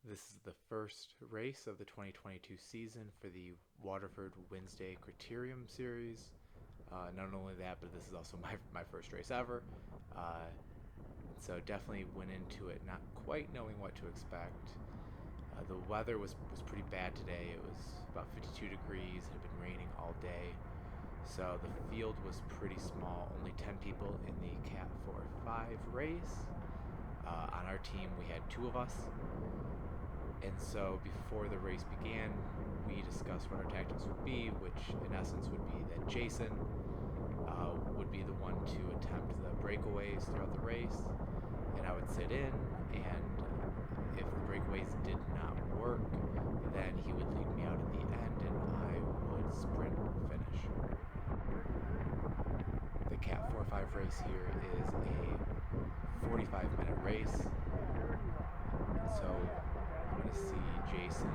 This is the first race of the 2022 season for the Waterford Wednesday Criterium series. Not only that, but this is also my first race ever. So definitely went into it not quite knowing what to expect. The weather was pretty bad today. It was about 52 degrees. It had been raining all day. So the field was pretty small. Only 10 people in the Cat 4-5 race. On our team, we had 2 of us. And so before the race began, we discussed what our tactics would be, which in essence would be that Jason would be the one to attempt the breakaways throughout the race, and I would sit in, and if the breakaways did not work, then he would lead me out at the end, and I would sprint finish. The Cat 4-5 race here is a 45-minute race, so I'm going to see Jason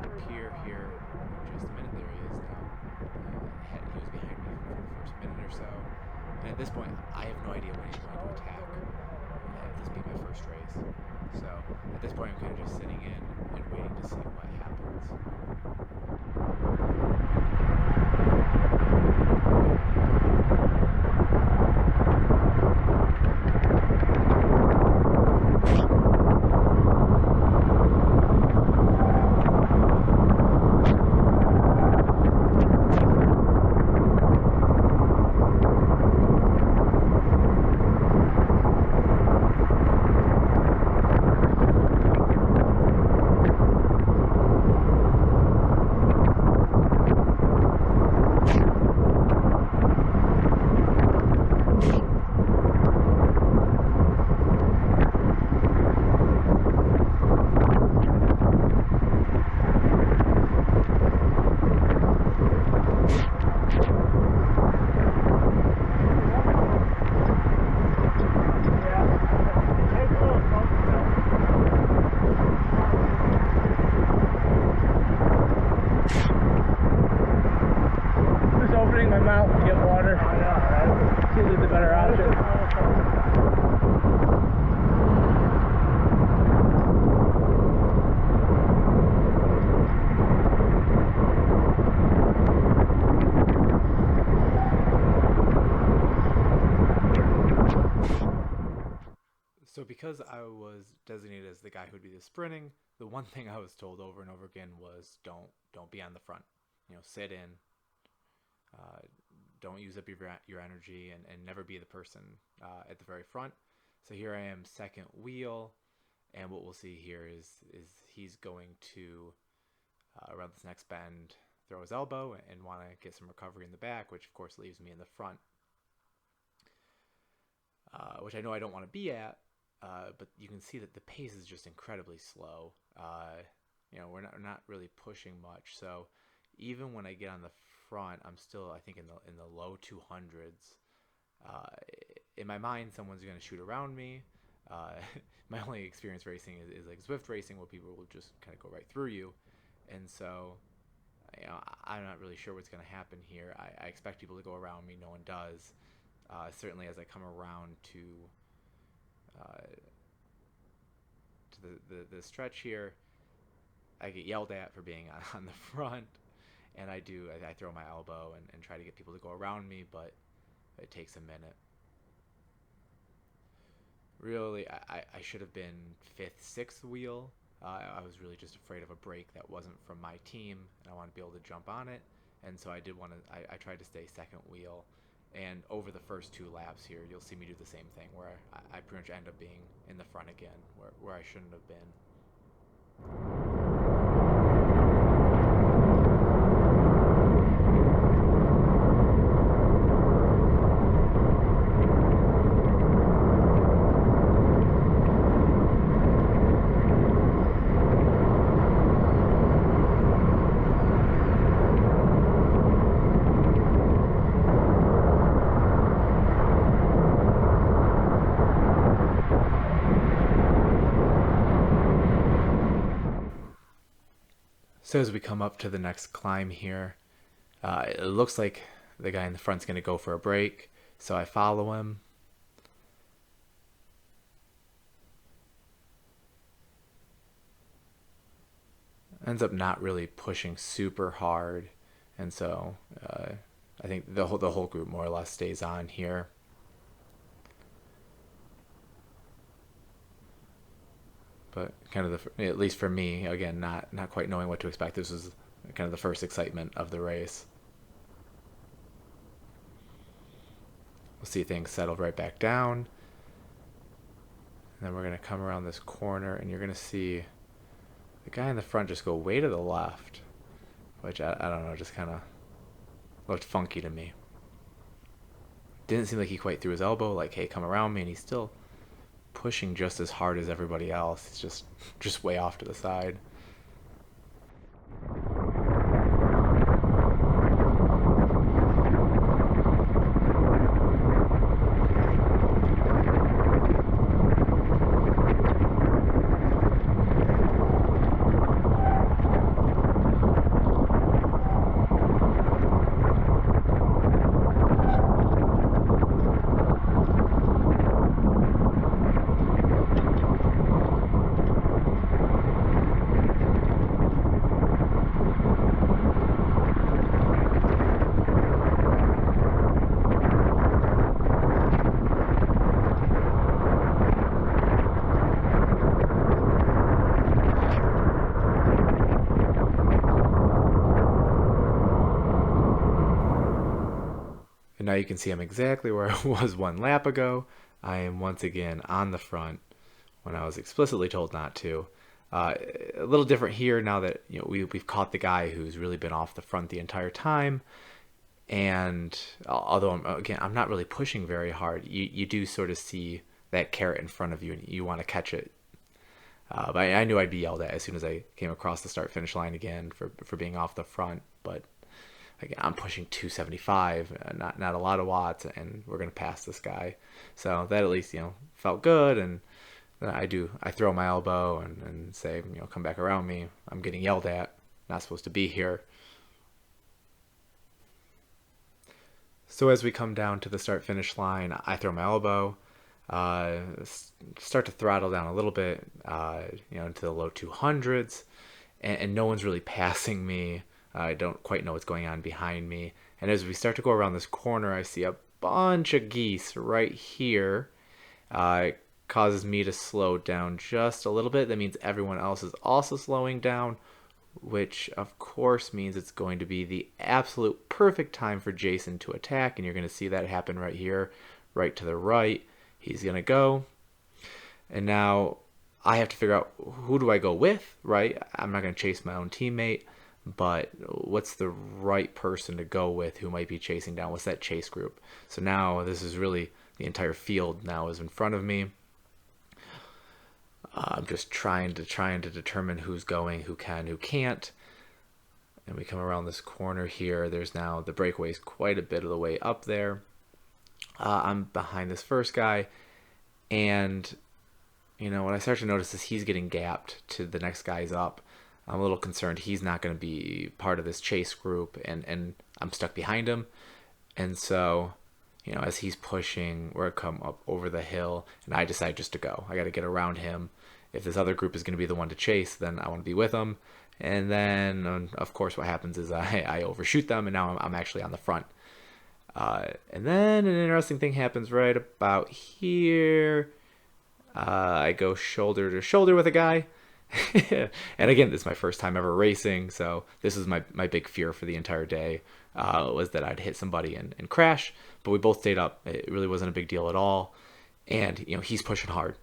appear here in just a minute. There he is now. He was behind me for the first minute or so. And at this point, I have no idea when he's going to attack. This being my first race. So at this point, I'm kind of just sitting in and waiting to see what happens. My mouth to get water. Seems like the better option. So because I was designated as the guy who would be the sprinting, the one thing I was told over and over again was don't be on the front. Sit in. Don't use up your energy and never be the person at the very front. So here I am, second wheel, and what we'll see here is he's going to around this next bend throw his elbow and want to get some recovery in the back, which of course leaves me in the front, which I know I don't want to be at, but you can see that the pace is just incredibly slow. We're not really pushing much, so even when I get on the front, I'm still, I think, in the low 200s. In my mind, someone's going to shoot around me. My only experience racing is like Zwift racing, where people will just kind of go right through you. And so, I'm not really sure what's going to happen here. I expect people to go around me. No one does. Certainly, as I come around to the stretch here, I get yelled at for being on the front. And I throw my elbow and try to get people to go around me, but it takes a minute. Really, I should have been 5th, 6th wheel. I was really just afraid of a break that wasn't from my team, and I wanted to be able to jump on it. And so I tried to stay second wheel. And over the first 2 laps here, you'll see me do the same thing, where I pretty much end up being in the front again, where I shouldn't have been. So as we come up to the next climb here, it looks like the guy in the front's going to go for a break, so I follow him. ends up not really pushing super hard, and so I think the whole group more or less stays on here. But kind of at least for me, again, not quite knowing what to expect. This was kind of the first excitement of the race. We'll see things settled right back down. And then we're going to come around this corner, and you're going to see the guy in the front just go way to the left, which I don't know, just kind of looked funky to me. Didn't seem like he quite threw his elbow, like, hey, come around me, and he's still pushing just as hard as everybody else. It's just way off to the side. Now you can see I'm exactly where I was 1 lap ago. I am once again on the front when I was explicitly told not to. A little different here now that we've caught the guy who's really been off the front the entire time. And although I'm not really pushing very hard, you do sort of see that carrot in front of you and you want to catch it. But I knew I'd be yelled at as soon as I came across the start-finish line again for being off the front. But again, I'm pushing 275, not a lot of watts, and we're gonna pass this guy. So that at least felt good. And then I throw my elbow and say, come back around me. I'm getting yelled at. Not supposed to be here. So as we come down to the start-finish line, I throw my elbow, start to throttle down a little bit, into the low 200s, and no one's really passing me. I don't quite know what's going on behind me. And as we start to go around this corner, I see a bunch of geese right here. It causes me to slow down just a little bit. That means everyone else is also slowing down, which of course means it's going to be the absolute perfect time for Jason to attack. And you're going to see that happen right here, right to the right. He's going to go. And now I have to figure out, who do I go with, right? I'm not going to chase my own teammate. But what's the right person to go with who might be chasing down? What's that chase group? So now this is really the entire field now is in front of me. I'm just trying to determine who's going, who can, who can't. And we come around this corner here. There's now the breakaway is quite a bit of the way up there. I'm behind this first guy, and what I start to notice is he's getting gapped to the next guy's up. I'm a little concerned he's not going to be part of this chase group, and I'm stuck behind him. And so, as he's pushing, we're come up over the hill, and I decide just to go. I got to get around him. If this other group is going to be the one to chase, then I want to be with them. And then, of course, what happens is I overshoot them, and now I'm actually on the front. And then an interesting thing happens right about here. I go shoulder to shoulder with a guy. And again, this is my first time ever racing, so this is my big fear for the entire day, was that I'd hit somebody and crash. But we both stayed up. It really wasn't a big deal at all. And he's pushing hard.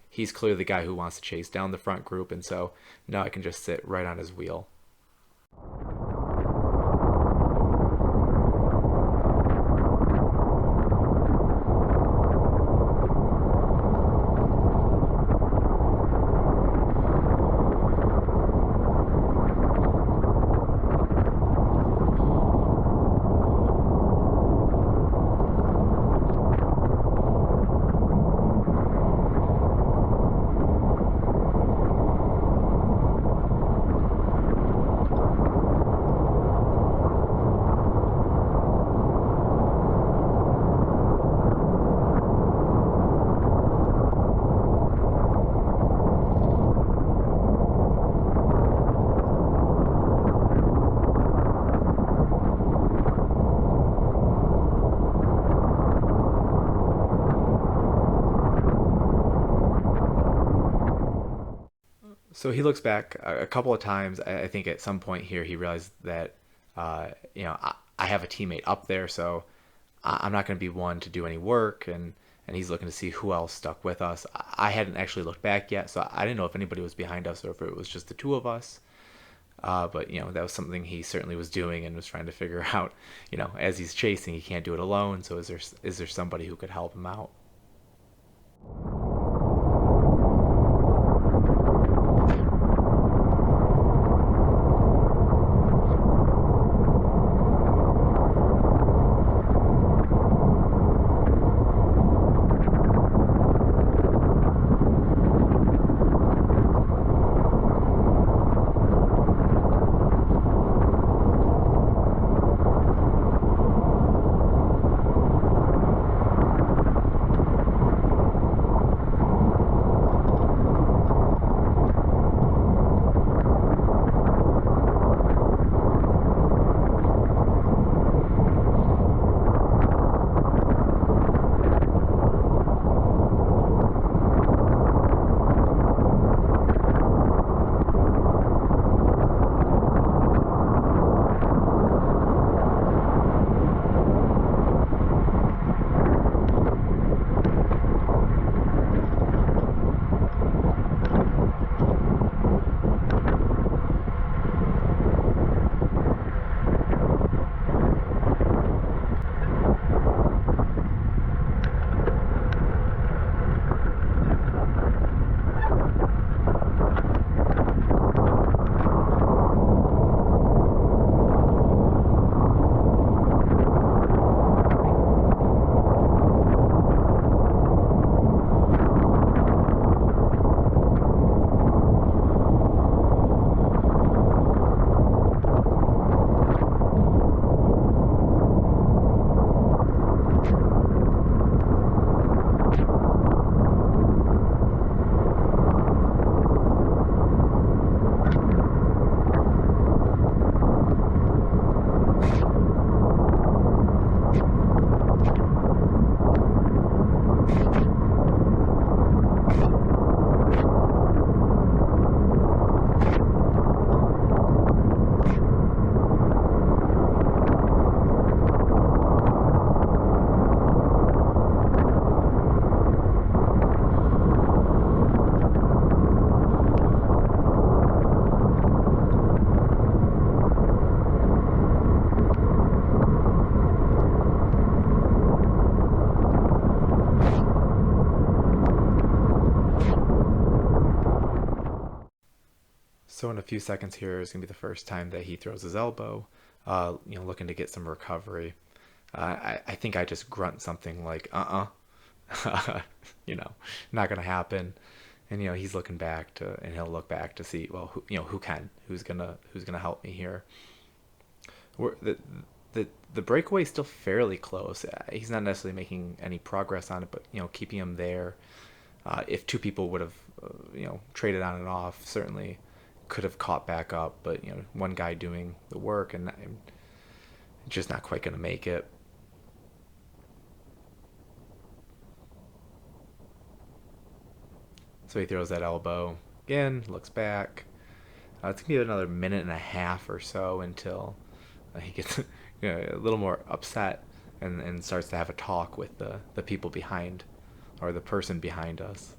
He's clearly the guy who wants to chase down the front group, and so now I can just sit right on his wheel. So he looks back a couple of times. I think at some point here he realized that, I have a teammate up there, so I'm not going to be one to do any work, and he's looking to see who else stuck with us. I hadn't actually looked back yet, so I didn't know if anybody was behind us or if it was just the two of us. But that was something he certainly was doing and was trying to figure out. As he's chasing, he can't do it alone. So is there somebody who could help him out? So in a few seconds here is going to be the first time that he throws his elbow, looking to get some recovery. I think I just grunt something like, you know, not going to happen. And, he's looking back and he'll look back to see, well, who's going to help me here. The breakaway is still fairly close. He's not necessarily making any progress on it, but, keeping him there. If two people would have, traded on and off, certainly could have caught back up, but one guy doing the work and just not quite going to make it. So he throws that elbow again, looks back. It's gonna be another minute and a half or so until he gets a little more upset and starts to have a talk with the people behind, or the person behind us.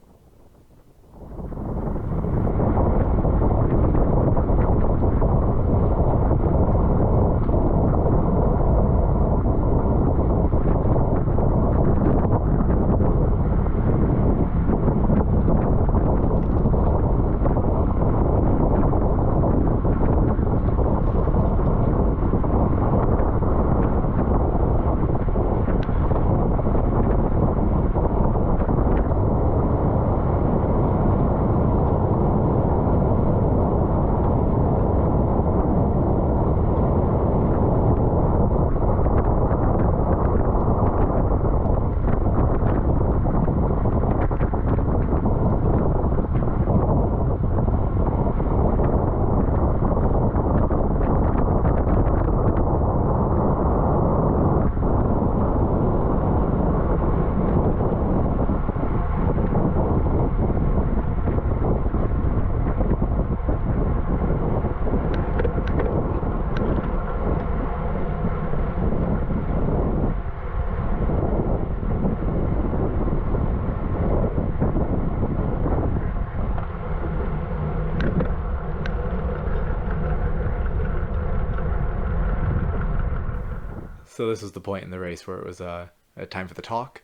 So this was the point in the race where it was a time for the talk,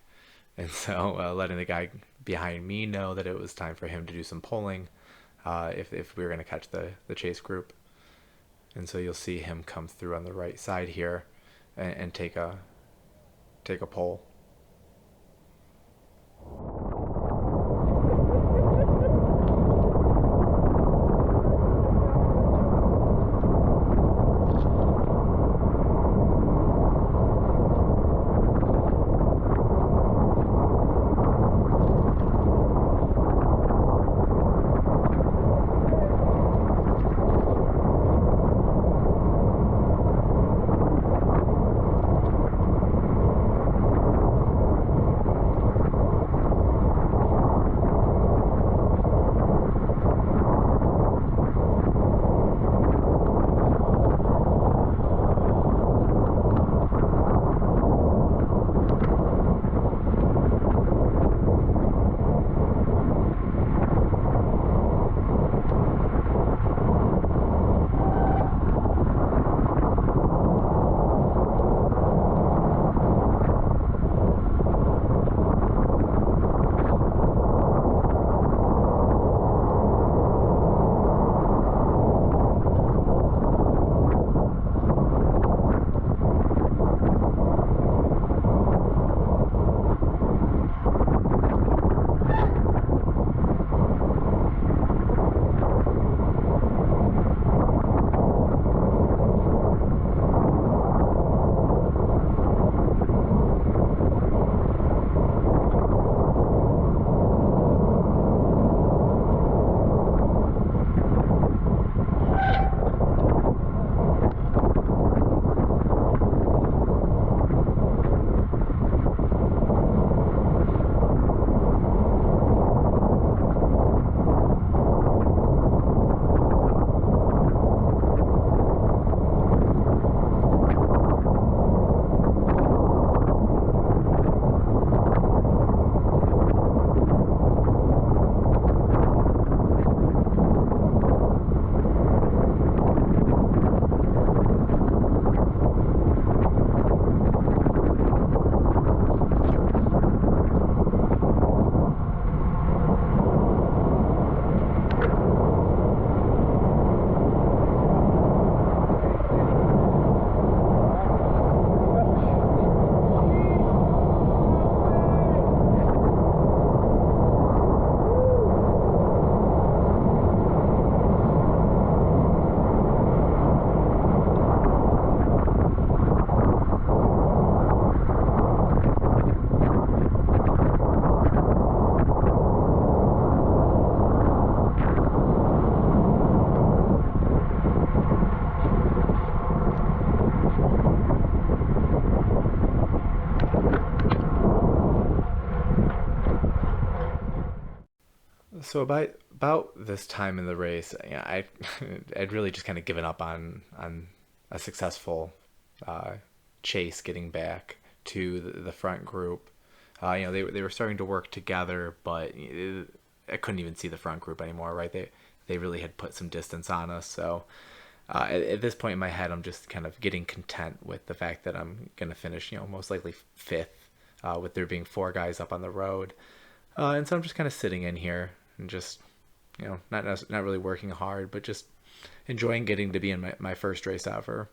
and so letting the guy behind me know that it was time for him to do some polling, if we were going to catch the chase group. And so you'll see him come through on the right side here, and take a poll. So about this time in the race, I'd really just kind of given up on a successful chase getting back to the front group. They were starting to work together, but I couldn't even see the front group anymore. Right? They really had put some distance on us. So at this point in my head, I'm just kind of getting content with the fact that I'm gonna finish, most likely fifth, with there being four guys up on the road. And so I'm just kind of sitting in here and just, not really working hard, but just enjoying getting to be in my first race ever.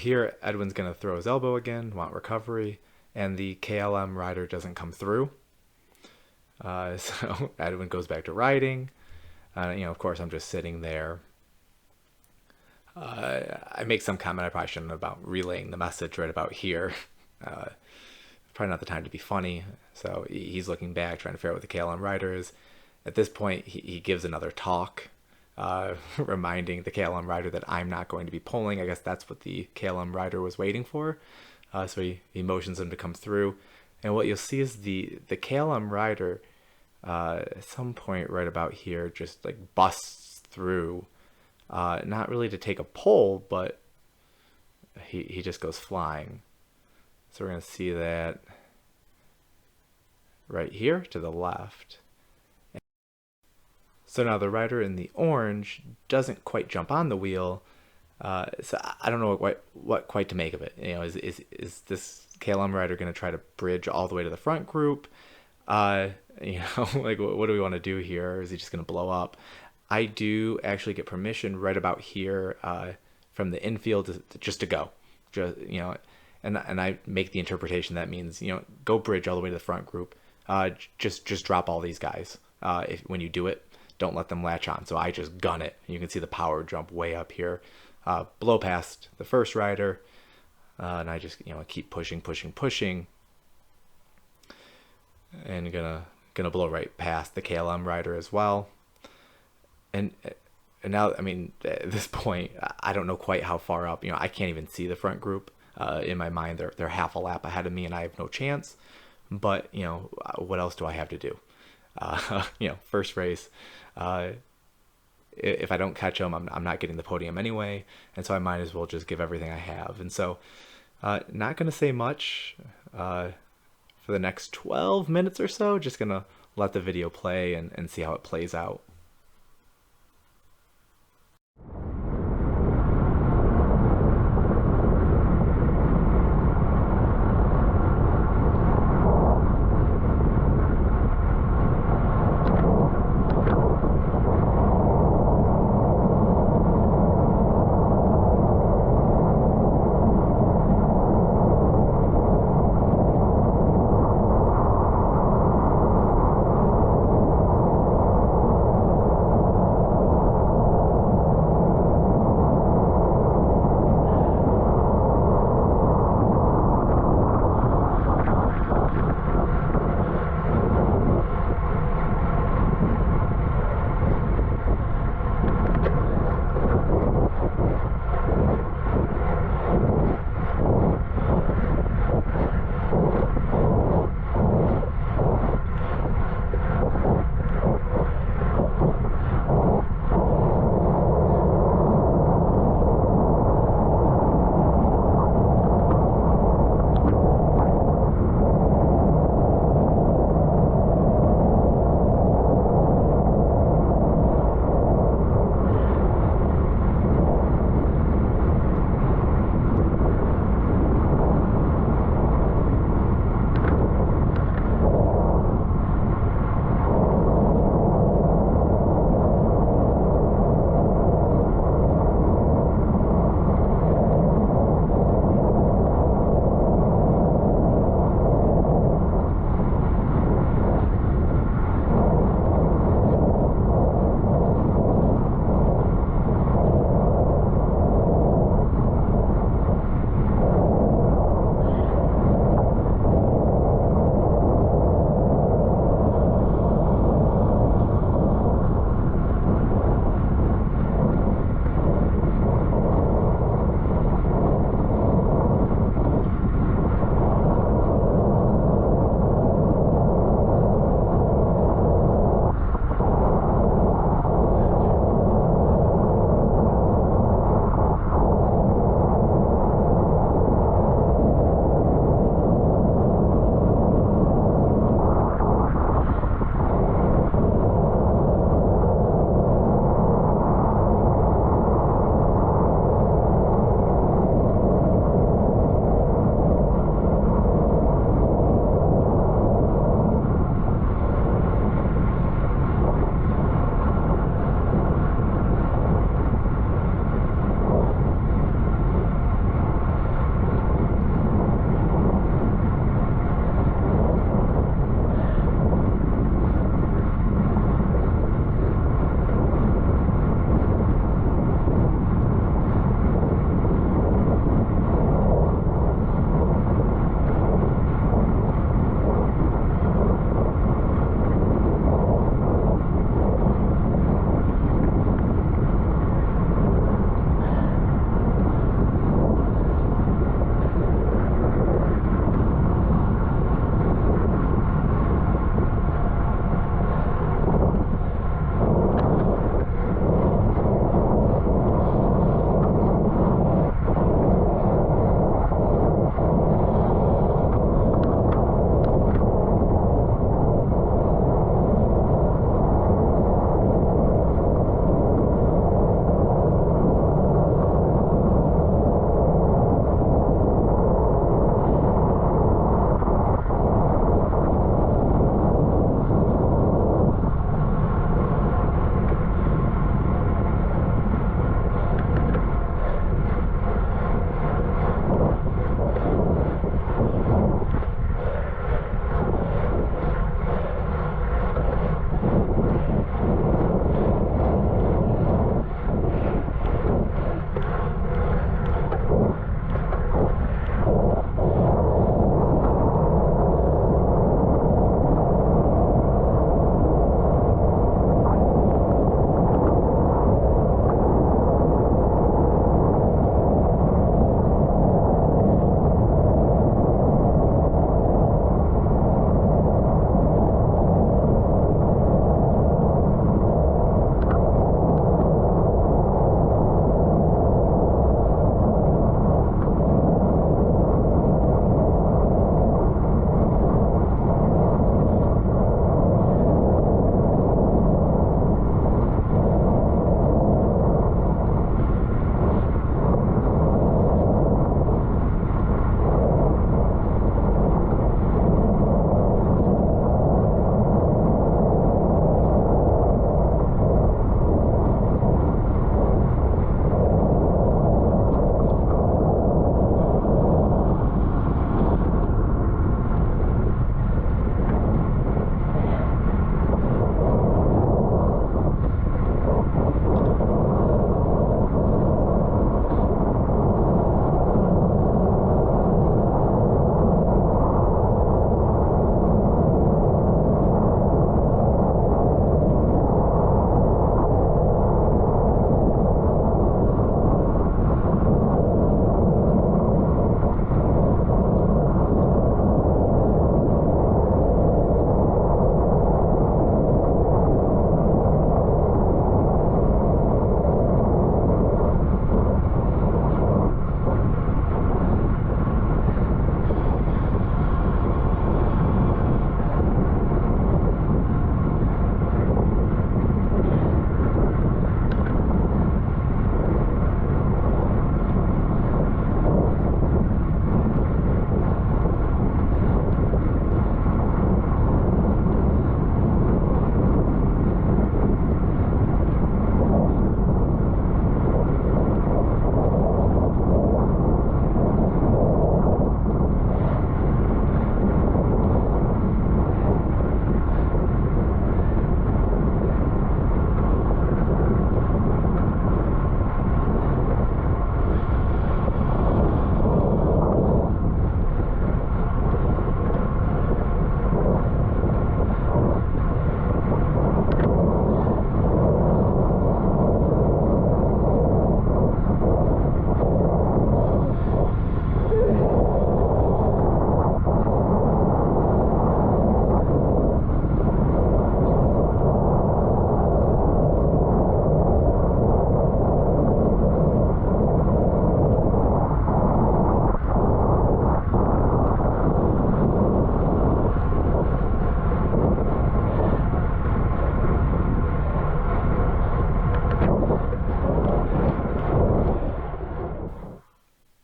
here, Edwin's going to throw his elbow again, want recovery, and the KLM rider doesn't come through. So Edwin goes back to riding. Of course, I'm just sitting there. I make some comment I probably shouldn't about relaying the message right about here. Probably not the time to be funny. So he's looking back, trying to figure out what the KLM rider is. At this point, he gives another talk, reminding the KLM rider that I'm not going to be pulling. I guess that's what the KLM rider was waiting for. So he motions him to come through. And what you'll see is the KLM rider, at some point right about here, just like busts through. Not really to take a pull, but he just goes flying. So we're going to see that right here to the left. So now the rider in the orange doesn't quite jump on the wheel. So I don't know what quite to make of it. Is this KLM rider going to try to bridge all the way to the front group? Like what do we want to do here? Is he just going to blow up? I do actually get permission right about here from the infield just to go. And I make the interpretation that means, go bridge all the way to the front group. Just drop all these guys. When you do it, don't let them latch on. So I just gun it. You can see the power jump way up here, blow past the first rider, and I just keep pushing, and gonna blow right past the KLM rider as well. And now, I mean, at this point, I don't know quite how far up. I can't even see the front group. In my mind, they're half a lap ahead of me, and I have no chance. But what else do I have to do? First race. If I don't catch them, I'm not getting the podium anyway, and so I might as well just give everything I have. And so, not gonna say much for the next 12 minutes or so. Just gonna let the video play and see how it plays out.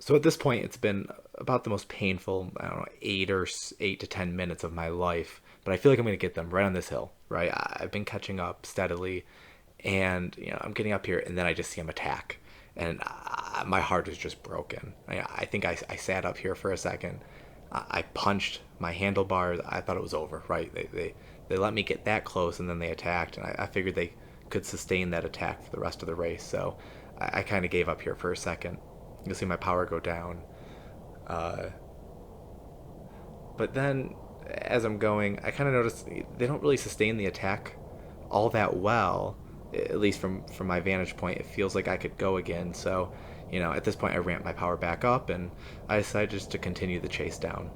So at this point, it's been about the most painful, I don't know, 8 to 10 minutes of my life. But I feel like I'm going to get them right on this hill, right? I've been catching up steadily, and I'm getting up here, and then I just see him attack, and my heart is just broken. I think I sat up here for a second. I punched my handlebars. I thought it was over, right? They let me get that close, and then they attacked, and I figured they could sustain that attack for the rest of the race. So I kind of gave up here for a second. You'll see my power go down. Uh, but then, as I'm going, I kind of noticed they don't really sustain the attack all that well. At least from my vantage point, it feels like I could go again. So, at this point, I ramped my power back up, and I decided just to continue the chase down.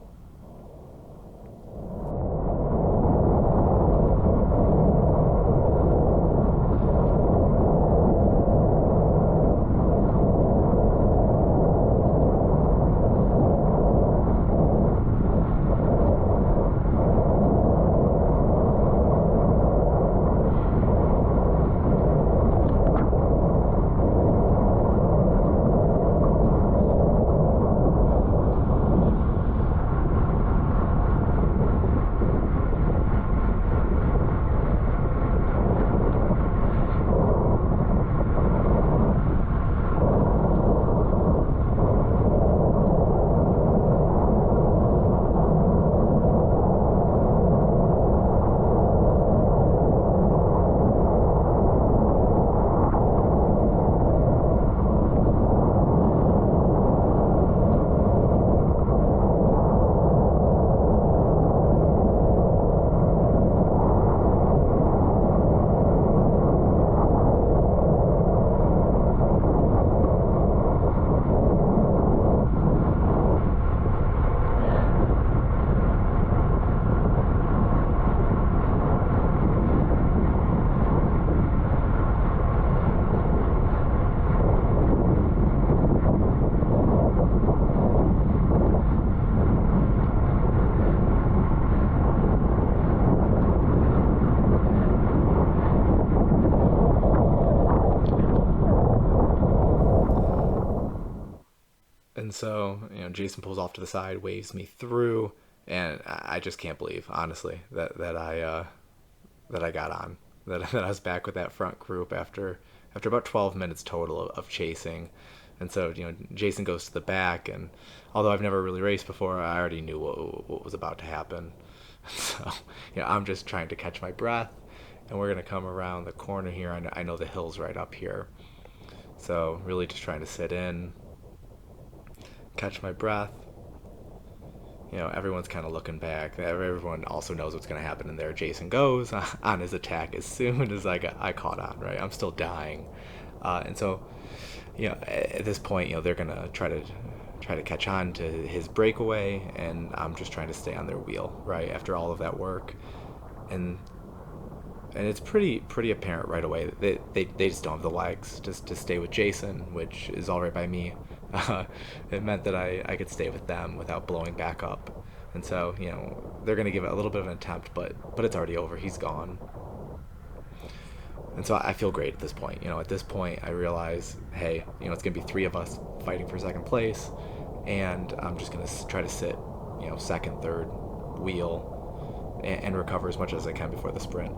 And so, Jason pulls off to the side, waves me through, and I just can't believe, honestly, that I got on, that I was back with that front group after about 12 minutes total of chasing. And so, Jason goes to the back, and although I've never really raced before, I already knew what was about to happen. So, I'm just trying to catch my breath, and we're gonna come around the corner here. I know the hill's right up here, so really just trying to sit in, catch my breath. Everyone's kind of looking back. Everyone also knows what's going to happen in there. Jason goes on his attack as soon as I caught on, right? I'm still dying. And so, at this point, they're going to try to catch on to his breakaway, and I'm just trying to stay on their wheel, right? After all of that work. And it's pretty apparent right away that they just don't have the legs just to stay with Jason, which is all right by me. It meant that I could stay with them without blowing back up. And so, they're going to give it a little bit of an attempt, but it's already over. He's gone. And so I feel great at this point. At this point, I realize, hey, it's going to be three of us fighting for second place, and I'm just going to try to sit, second, third wheel and recover as much as I can before the sprint.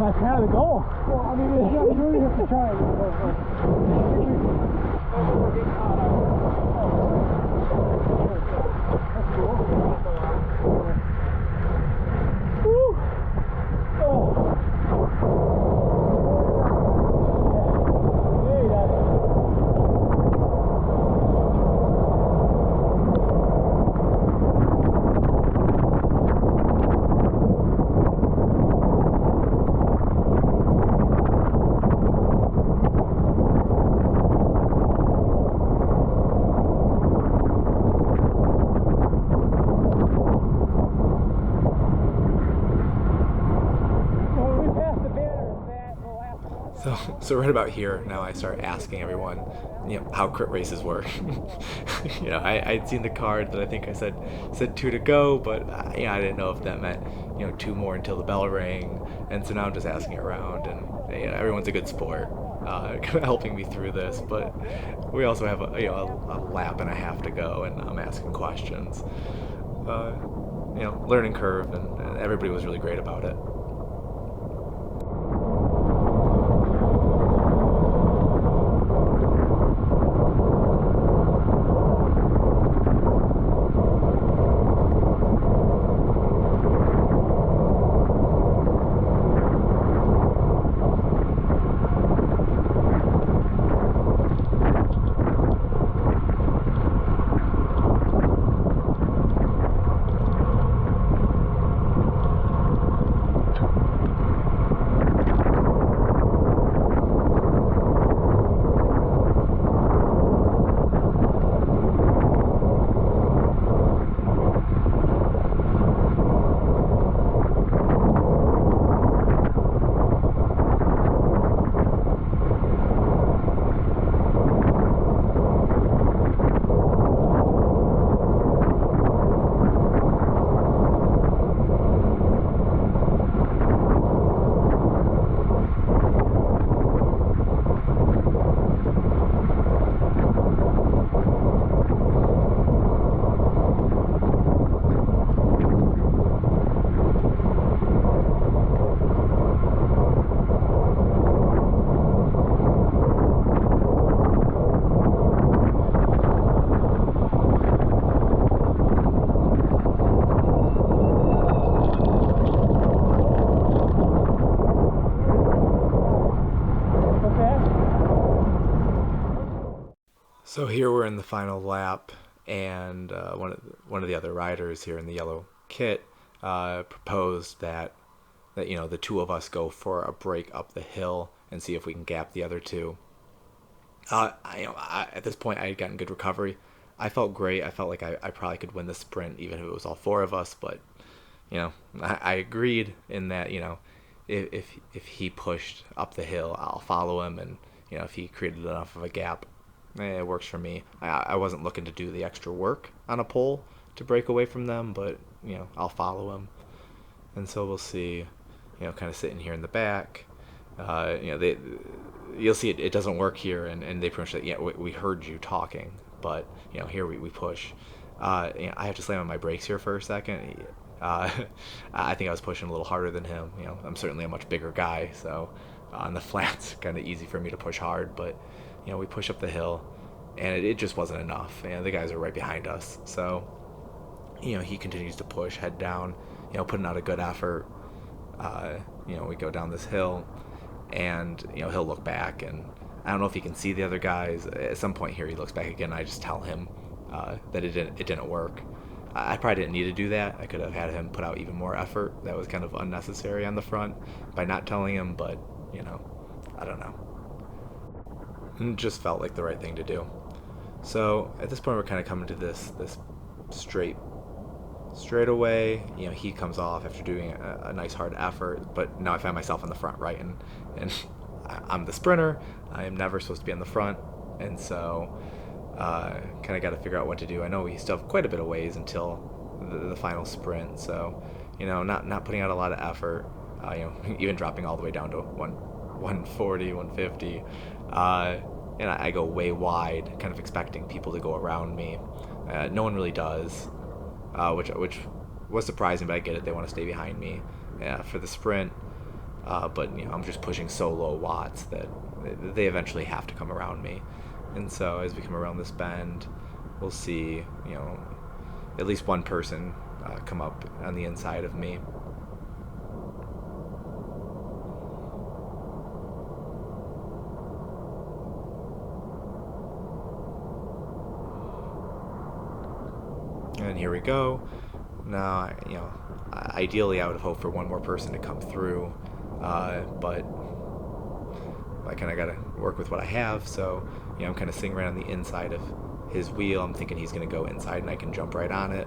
That's kind of the goal. Well, I mean, you really have to try it. That's cool. Woo! Oh. There you go. So right about here, now I start asking everyone, how crit races work. I'd seen the card that I think I said 2 to go, but I didn't know if that meant 2 more until the bell rang, and so now I'm just asking around, and everyone's a good sport, kind of helping me through this. But we also have a lap and a half to go, and I'm asking questions. Learning curve, and everybody was really great about it. So here we're in the final lap, and one of the other riders here in the yellow kit proposed that the two of us go for a break up the hill and see if we can gap the other two. At this point, I had gotten good recovery. I felt great. I felt like I probably could win the sprint, even if it was all 4 of us. But I agreed in that if he pushed up the hill, I'll follow him, and if he created enough of a gap, it works for me. I wasn't looking to do the extra work on a pole to break away from them, but I'll follow him, and so we'll see. Kind of sitting here in the back. You'll see it doesn't work here, and they pretty much say, we heard you talking, but here we push. I have to slam on my brakes here for a second. I think I was pushing a little harder than him. I'm certainly a much bigger guy, so on the flats, kind of easy for me to push hard, but we push up the hill, and it just wasn't enough. The guys are right behind us, so he continues to push, head down, putting out a good effort. We go down this hill, and he'll look back, and I don't know if he can see the other guys. At some point here, he looks back again. I just tell him that it didn't work. I probably didn't need to do that. I could have had him put out even more effort. That was kind of unnecessary on the front by not telling him, but I don't know. It just felt like the right thing to do. So at this point, we're kind of coming to this straightaway. He comes off after doing a nice hard effort, but now I find myself in the front, right? And I'm the sprinter. I am never supposed to be on the front, and so kind of got to figure out what to do. I know we still have quite a bit of ways until the final sprint, so not putting out a lot of effort. Even dropping all the way down to 140, 150. And I go way wide, kind of expecting people to go around me. No one really does, which was surprising, but I get it. They want to stay behind me for the sprint. but I'm just pushing so low watts that they eventually have to come around me. And so as we come around this bend, we'll see at least one person come up on the inside of me. And here we go. Now, ideally I would have hoped for one more person to come through, but I kind of got to work with what I have. So, I'm kind of sitting right on the inside of his wheel. I'm thinking he's going to go inside and I can jump right on it.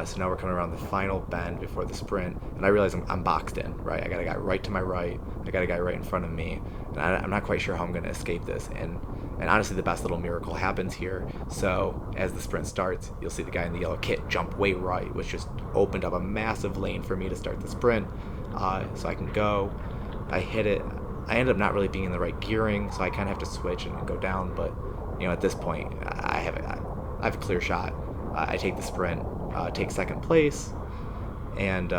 So now we're coming around the final bend before the sprint, and I realize I'm boxed in, right? I got a guy right to my right, I got a guy right in front of me, and I'm not quite sure how I'm going to escape this. And honestly, the best little miracle happens here. So as the sprint starts, you'll see the guy in the yellow kit jump way right, which just opened up a massive lane for me to start the sprint. So I can go. I hit it. I ended up not really being in the right gearing, so I kind of have to switch and go down. But at this point, I have a clear shot. I take the sprint, take second place, and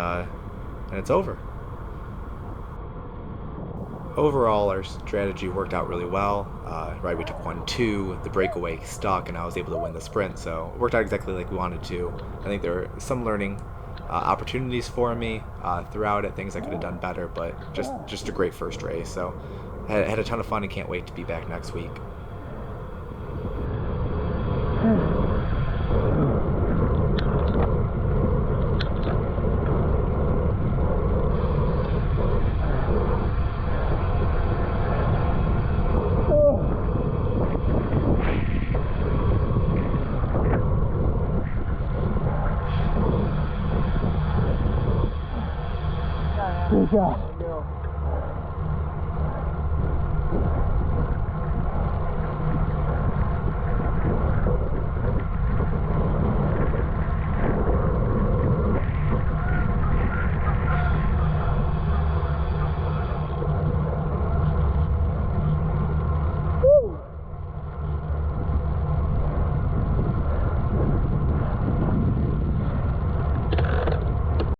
it's over. Overall, our strategy worked out really well. Right, we took 1-2, the breakaway stuck, and I was able to win the sprint. So it worked out exactly like we wanted to. I think there were some learning opportunities for me throughout it, things I could have done better, but just a great first race. So I had a ton of fun and can't wait to be back next week. Good job.